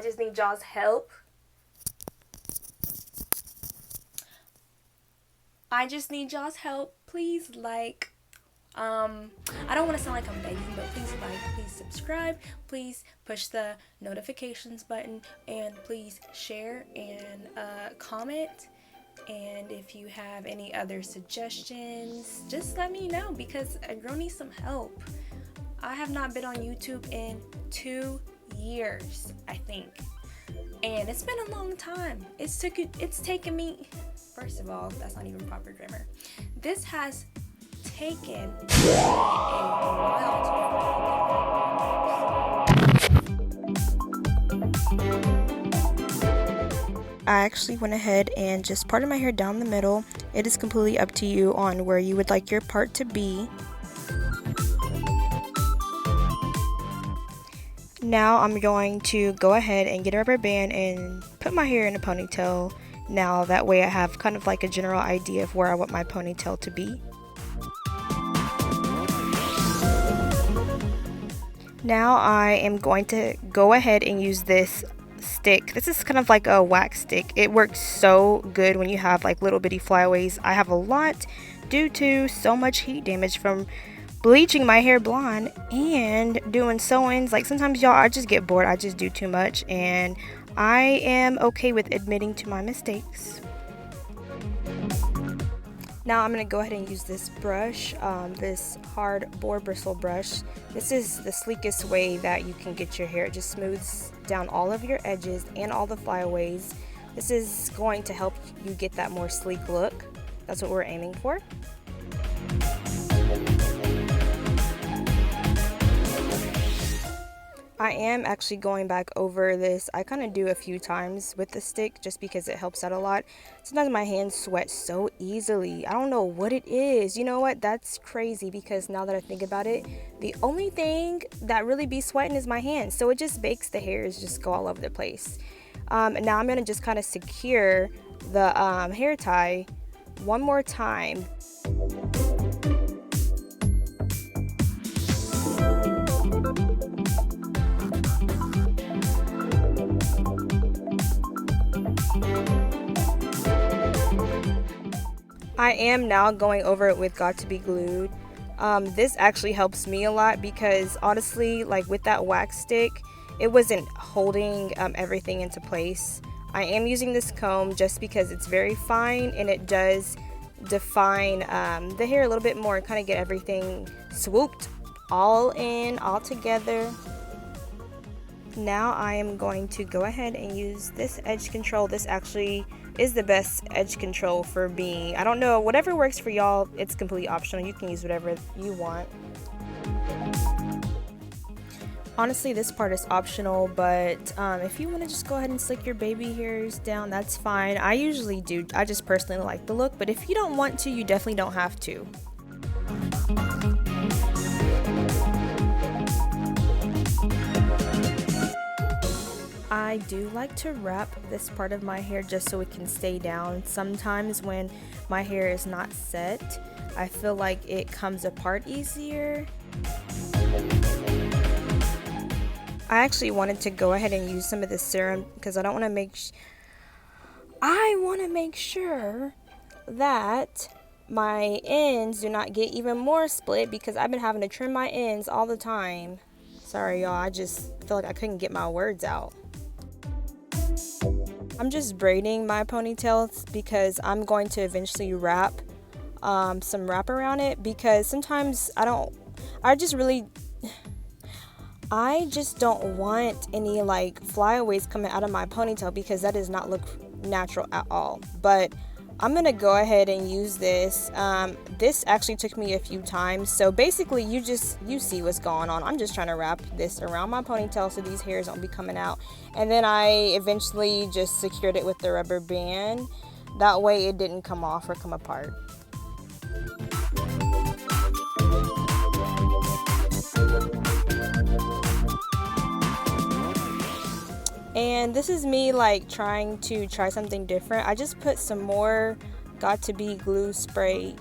just need y'all's help. I just need y'all's help. Please like. I don't want to sound like I'm begging, but please like, please subscribe, please push the notifications button, and please share and comment. And if you have any other suggestions, just let me know, because a girl needs some help. I have not been on YouTube in 2 years, I think. And it's been a long time. It's taken me, first of all, that's not even proper grammar. This has taken a while I actually went ahead and just parted my hair down the middle. It is completely up to you on where you would like your part to be. Now I'm going to go ahead and get a rubber band and put my hair in a ponytail. Now that way I have kind of like a general idea of where I want my ponytail to be. Now I am going to go ahead and use this stick. This is kind of like a wax stick. It works so good when you have like little bitty flyaways. I have a lot due to so much heat damage from bleaching my hair blonde and doing sew-ins. Like sometimes y'all, I just get bored. I just do too much, and I am okay with admitting to my mistakes. Now I'm going to go ahead and use this brush, this hard boar bristle brush. This is the sleekest way that you can get your hair. It just smooths down all of your edges and all the flyaways. This is going to help you get that more sleek look. That's what we're aiming for. I am actually going back over this. I kind of do a few times with the stick just because it helps out a lot. Sometimes my hands sweat so easily. I don't know what it is. You know what? That's crazy, because now that I think about it, the only thing that really be sweating is my hands. So it just makes the hairs just go all over the place. Now I'm going to just kind of secure the hair tie one more time. I am now going over it with Got to Be Glued. This actually helps me a lot, because honestly, like with that wax stick, it wasn't holding everything into place. I am using this comb just because it's very fine and it does define the hair a little bit more and kind of get everything swooped all in, all together. Now I am going to go ahead and use this edge control. This actually is the best edge control for me. I don't know, whatever works for y'all, it's completely optional. You can use whatever you want. Honestly, this part is optional, but if you want to just go ahead and slick your baby hairs down, that's fine. I usually do. I just personally like the look, but if you don't want to, you definitely don't have to. I do like to wrap this part of my hair just so it can stay down. Sometimes when my hair is not set, I feel like it comes apart easier. I actually wanted to go ahead and use some of this serum because I want to make sure that my ends do not get even more split, because I've been having to trim my ends all the time. Sorry y'all, I just feel like I couldn't get my words out. I'm just braiding my ponytails because I'm going to eventually wrap some wrap around it, because sometimes I just don't want any like flyaways coming out of my ponytail, because that does not look natural at all. But I'm gonna go ahead and use this. This actually took me a few times, so basically you see what's going on. I'm just trying to wrap this around my ponytail so these hairs don't be coming out, and then I eventually just secured it with the rubber band. That way it didn't come off or come apart. And this is me like trying to try something different. I just put some more Got to Be glue spray.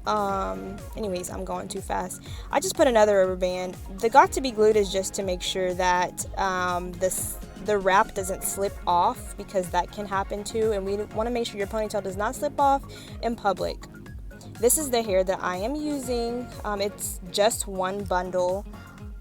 Anyways, I'm going too fast. I just put another rubber band. The Got to Be glued is just to make sure that the wrap doesn't slip off, because that can happen too, and we want to make sure your ponytail does not slip off in public. This is the hair that I am using. It's just one bundle.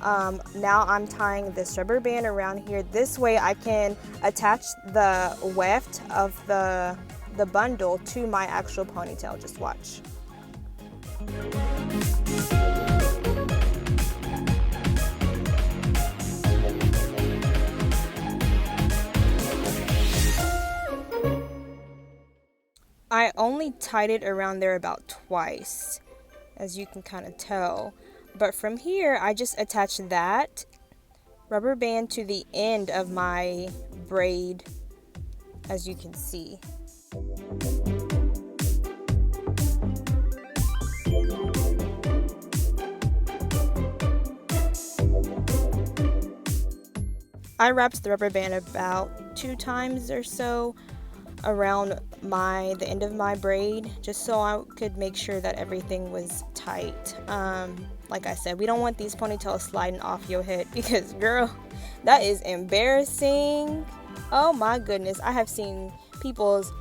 Now I'm tying this rubber band around here. This way I can attach the weft of the bundle to my actual ponytail. Just watch. I only tied it around there about twice, as you can kind of tell. But from here, I just attached that rubber band to the end of my braid, as you can see. I wrapped the rubber band about 2 times or so around the end of my braid, just so I could make sure that everything was tight. Like I said, we don't want these ponytails sliding off your head, because girl, that is embarrassing. Oh my goodness, I have seen people's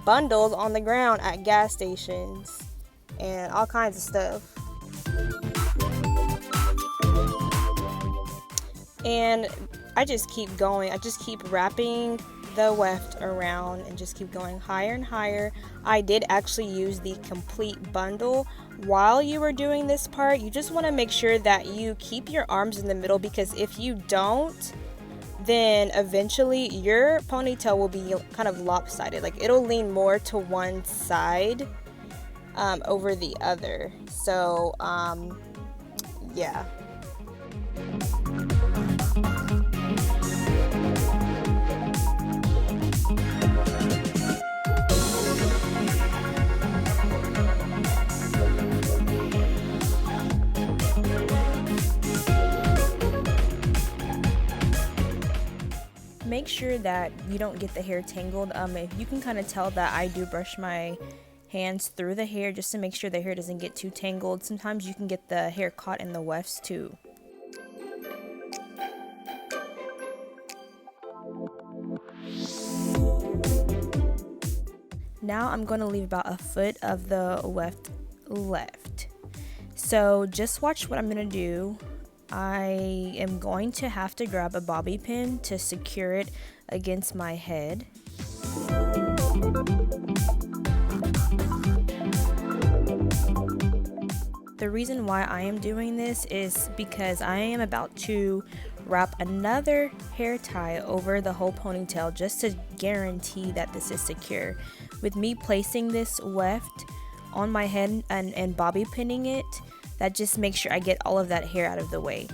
bundles on the ground at gas stations and all kinds of stuff. And I just keep going. I just keep wrapping the weft around and just keep going higher and higher. I did actually use the complete bundle. While you are doing this part, you just want to make sure that you keep your arms in the middle, because if you don't, then eventually your ponytail will be kind of lopsided. Like, it'll lean more to one side over the other. So yeah. Make sure that you don't get the hair tangled. If you can kind of tell that I do brush my hands through the hair just to make sure the hair doesn't get too tangled. Sometimes you can get the hair caught in the wefts too. Now I'm going to leave about a foot of the weft left. So just watch what I'm going to do. I am going to have to grab a bobby pin to secure it against my head. The reason why I am doing this is because I am about to wrap another hair tie over the whole ponytail just to guarantee that this is secure. With me placing this weft on my head and bobby pinning it, that just makes sure I get all of that hair out of the way.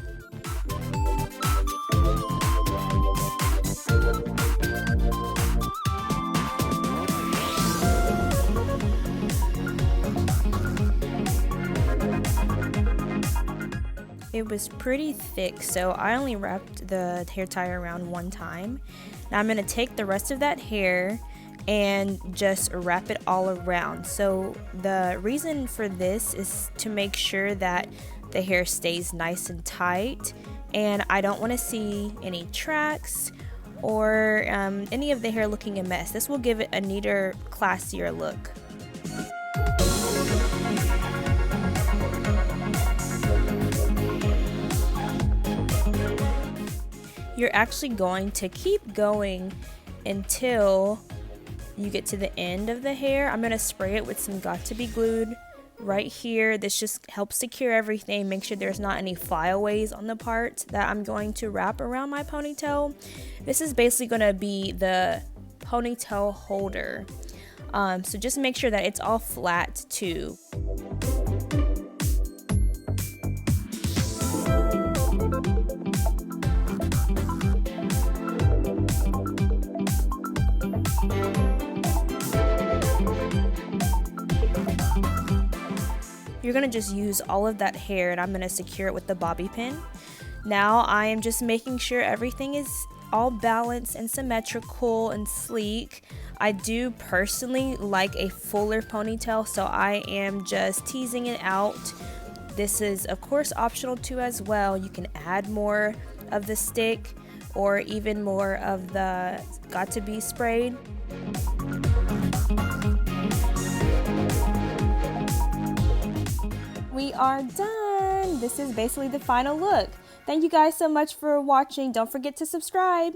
It was pretty thick, so I only wrapped the hair tie around one time. Now I'm going to take the rest of that hair and just wrap it all around. So the reason for this is to make sure that the hair stays nice and tight, and I don't want to see any tracks or any of the hair looking a mess. This will give it a neater, classier look. You're actually going to keep going until you get to the end of the hair. I'm going to spray it with some Got2b glued right here. This just helps secure everything, make sure there's not any flyaways on the part that I'm going to wrap around my ponytail. This is basically going to be the ponytail holder. So just make sure that it's all flat too. You're going to just use all of that hair, and I'm going to secure it with the bobby pin. Now I am just making sure everything is all balanced and symmetrical and sleek. I do personally like a fuller ponytail, so I am just teasing it out. This is of course optional too as well. You can add more of the stick, or even more of the Got to Be sprayed. We are done. This is basically the final look. Thank you guys so much for watching. Don't forget to subscribe.